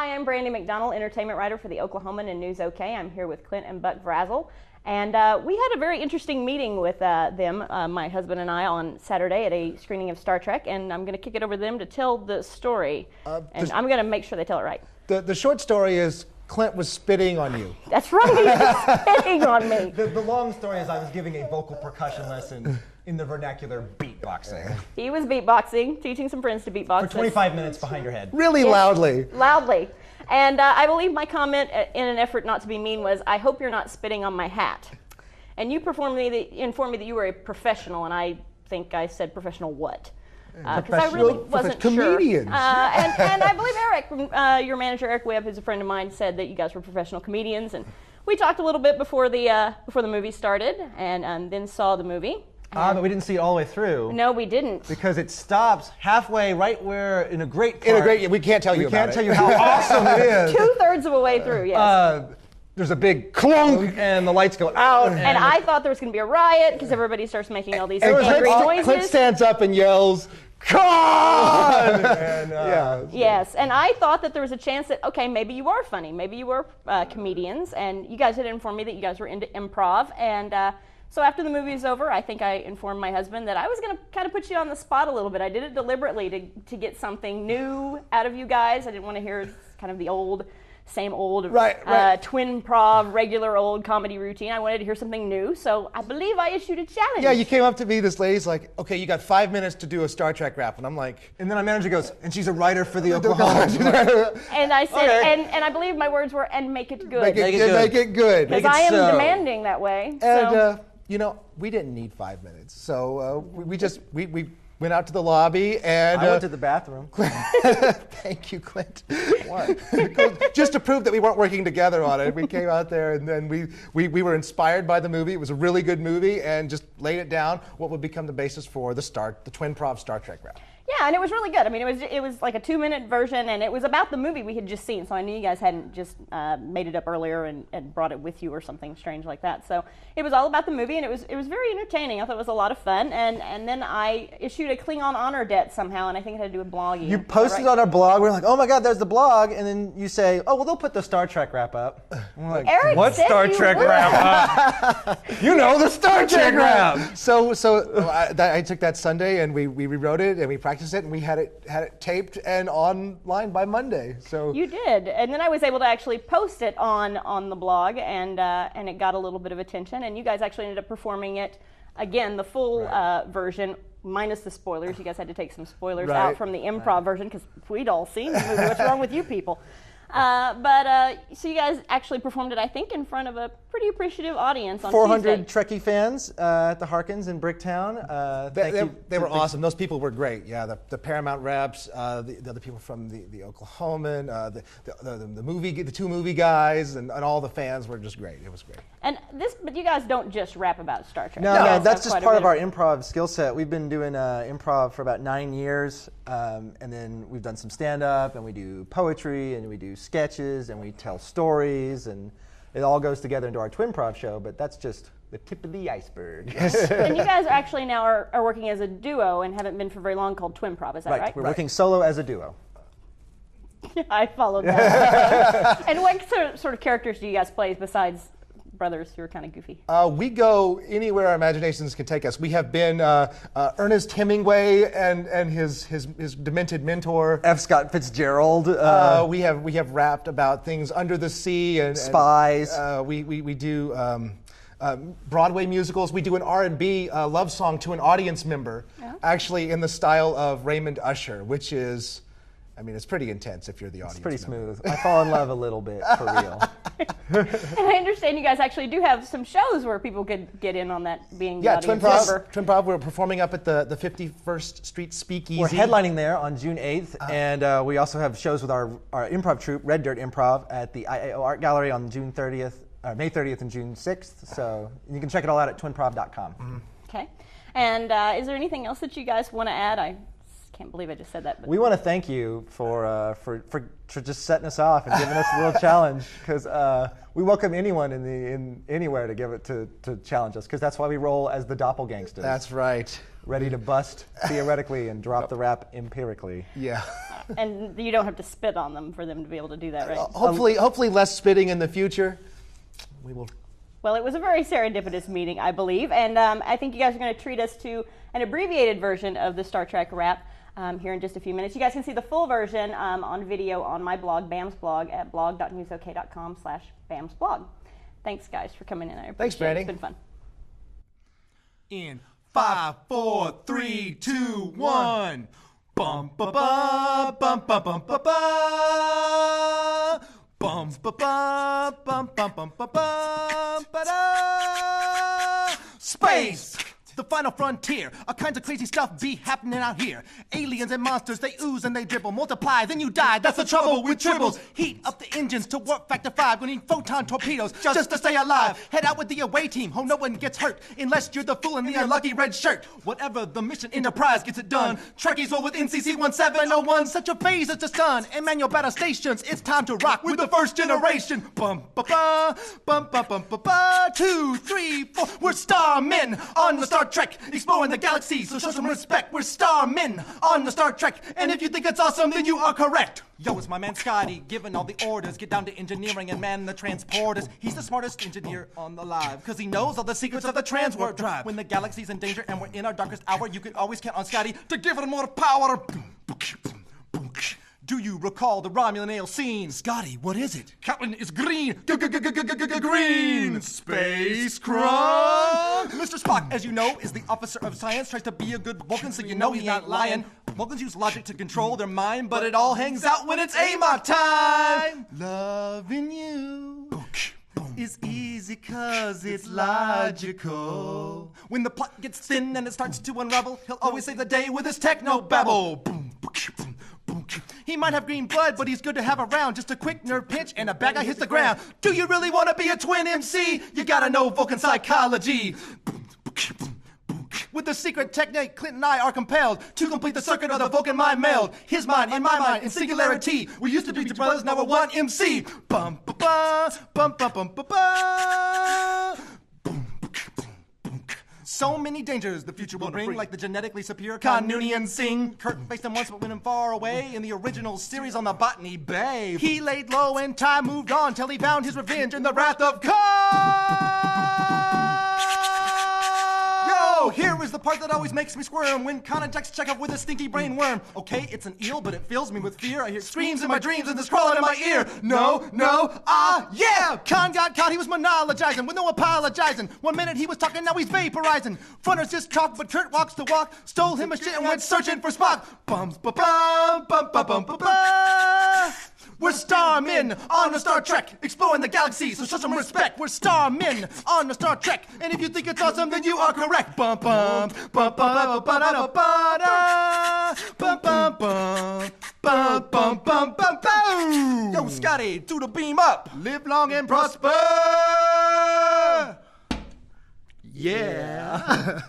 Hi, I'm Brandy McDonald, entertainment writer for the Oklahoman and News OK. I'm here with Clint and Buck Vrazel. And we had a very interesting meeting with them, my husband and I, on Saturday at a screening of Star Trek. And I'm going to kick it over to them to tell the story. And I'm going to make sure they tell it right. The short story is Clint was spitting on you. That's right, he was spitting on me. The long story is I was giving a vocal percussion lesson in the vernacular beatboxing. He was beatboxing, teaching some friends to beatbox. For 25 minutes behind your head. Really loudly. Loudly. And I believe my comment, in an effort not to be mean, was, I hope you're not spitting on my hat. And you informed me that you were a professional, and I think I said professional what? Because I really wasn't comedians. sure. And I believe Eric, your manager, Eric Webb, who's a friend of mine, said that you guys were professional comedians. And we talked a little bit before the movie started, and then saw the movie. But we didn't see it all the way through. No, we didn't. Because it stops halfway right where, in a great part. We can't tell you about it. We can't tell you how awesome it is. 2/3 of a way through, yes. There's a big clunk, and the lights go out. And I thought there was going to be a riot, because everybody starts making all these angry noises. Clint stands up and yells, "Come on!" Yes, and I thought that there was a chance that, okay, maybe you are funny. Maybe you were comedians, and you guys had informed me that you guys were into improv. And so after the movie was over, I think I informed my husband that I was going to kind of put you on the spot a little bit. I did it deliberately to get something new out of you guys. I didn't want to hear kind of the same old Twinprov, regular old comedy routine. I wanted to hear something new, so I believe I issued a challenge. Yeah, you came up to me, this lady's like, okay, you got 5 minutes to do a Star Trek rap. And I'm like... And then our manager goes, and she's a writer for the Oklahoma. And I said, okay. and I believe my words were, and make it good. Make it good. Because I am demanding that way. And, we didn't need 5 minutes. So we went out to the lobby and... I went to the bathroom. Thank you, Clint. What? Just to prove that we weren't working together on it. We came out there and then we were inspired by the movie. It was a really good movie and just laid it down, what would become the basis for the Twinprov Star Trek rap. Yeah, and it was really good. I mean, it was like a 2-minute version, and it was about the movie we had just seen, so I knew you guys hadn't just made it up earlier and brought it with you or something strange like that. So it was all about the movie, and it was very entertaining. I thought it was a lot of fun, and then I issued a Klingon honor debt somehow, and I think it had to do with blogging. You posted on our blog. We're like, oh my God, there's the blog, and then you say, oh well, they'll put the Star Trek wrap up. I'm like, Eric, what Star Trek wrap up? You know, the Star Trek wrap. So I took that Sunday and we rewrote it and we practiced it, and we had it taped and online by Monday. So you did, and then I was able to actually post it on the blog, and it got a little bit of attention. And you guys actually ended up performing it again, the full version minus the spoilers. You guys had to take some spoilers out from the improv version because we'd all seen the movie. What's wrong with you people? So you guys actually performed it, I think, in front of a pretty appreciative audience on 400 Tuesday. Trekkie fans at the Harkins in Bricktown. They were awesome. Those people were great. Yeah, the Paramount reps, the other people from the Oklahoman, the two movie guys, and all the fans were just great. It was great. But you guys don't just rap about Star Trek. No, that's just part of our improv skill set. We've been doing improv for about 9 years, and then we've done some stand-up, and we do poetry, and we do sketches, and we tell stories, and it all goes together into our Twinprov show, but that's just the tip of the iceberg. And you guys actually now are working as a duo and haven't been for very long, called Twinprov, is that right? We're working solo as a duo. I followed that. And what sort of characters do you guys play besides brothers who are kind of goofy? We go anywhere our imaginations can take us. We have been Ernest Hemingway and his demented mentor, F. Scott Fitzgerald. We have rapped about things under the sea and spies. We do Broadway musicals. We do an R&B love song to an audience member, actually in the style of Raymond Usher, which is, I mean, it's pretty intense if you're the audience. It's pretty member. smooth. I fall in love a little bit, for real. And I understand you guys actually do have some shows where people could get in on that being the audience member. Twinprov, we're performing up at the 51st Street Speakeasy. We're headlining there on June 8th, and we also have shows with our improv troupe, Red Dirt Improv, at the IAO Art Gallery on June 30th, May 30th and June 6th. So you can check it all out at twinprov.com. Mm-hmm. Okay. And is there anything else that you guys want to add? I can't believe I just said that. But we want to thank you for just setting us off and giving us a little challenge, because we welcome anyone in anywhere to give it to challenge us, because that's why we roll as the doppelgangsters. That's right. Ready to bust theoretically and drop the rap empirically. Yeah. And you don't have to spit on them for them to be able to do that, right? Hopefully less spitting in the future. We will. Well, it was a very serendipitous meeting, I believe, and I think you guys are going to treat us to an abbreviated version of the Star Trek rap here in just a few minutes. You guys can see the full version on video on my blog, BAM's blog, at blog.newsok.com/BAM's blog. Thanks, guys, for coming in. I appreciate Thanks, Brandy. It's been fun. In 5, 4, 3, 2, 1. Bum ba ba bum ba bum ba ba. Bum ba ba bum bum bum ba bum ba da. Space! The final frontier. All kinds of crazy stuff be happening out here. Aliens and monsters, they ooze and they dribble. Multiply, then you die. That's the trouble with tribbles. Heat up the engines to warp factor 5. We need photon torpedoes just to stay alive. Head out with the away team. Hope no one gets hurt unless you're the fool in the unlucky red shirt. Whatever the mission, Enterprise gets it done. Trekkies roll with NCC 1701. Such a phase as the sun. And manual battle stations. It's time to rock with the first generation. Bum ba ba bum ba bum ba ba. 2, 3, 4. We're starmen on the Star Trek, exploring the galaxy, so show some respect. We're starmen on the Star Trek, and if you think it's awesome, then you are correct. Yo, it's my man Scotty, giving all the orders. Get down to engineering and man the transporters. He's the smartest engineer on the live, cause he knows all the secrets of the transwarp drive. When the galaxy's in danger and we're in our darkest hour, you can always count on Scotty to give it more power. Do you recall the Romulan ale scene? Scotty, what is it? Captain is green. Green. Space crunk. Mr. Spock, as you know, is the officer of science. Tries to be a good Vulcan, so you know he's not lying. Vulcans use logic to control their mind, but it all hangs out when it's AMOC time. Loving you is easy cause it's logical. When the plot gets thin and it starts to unravel, he'll always save the day with his techno babble. He might have green blood, but he's good to have around. Just a quick nerve pinch and a bad guy hits the ground. Do you really want to be a twin MC? You gotta know Vulcan psychology. With the secret technique, Clint and I are compelled to complete the circuit of the Vulcan mind meld. His mind and my mind in singularity. We used to be two brothers, now we're one MC. Bum ba ba, bum ba bum ba ba. So many dangers the future will bring, like the genetically superior Kanunian sing. Kirk faced him once but went him far away in the original series on the Botany Bay. He laid low and time moved on till he found his revenge in the wrath of Khan. Yo, here is the part that always makes me squirm when Khan attacks Chekhov with a stinky brain worm. Okay, it's an eel, but it fills me with fear. I hear screams in my dreams and this crawling in my ear. No, yeah! Khan got caught, he was monologizing with no apologizing. 1 minute he was talking, now he's vaporizing. Fronters just talk, but Kurt walks the walk. Stole him a shit and went searching for Spock. Bum ba bum bum ba bum ba ba. We're starmen on the Star Trek, exploring the galaxy, so show some respect. We're starmen on the Star Trek, and if you think it's awesome, then you are correct. Bum bum bum bum ba da ba da bum bum bum bum bum bum bum bum. Yo, Scotty, do the beam up. Live long and prosper. Yeah.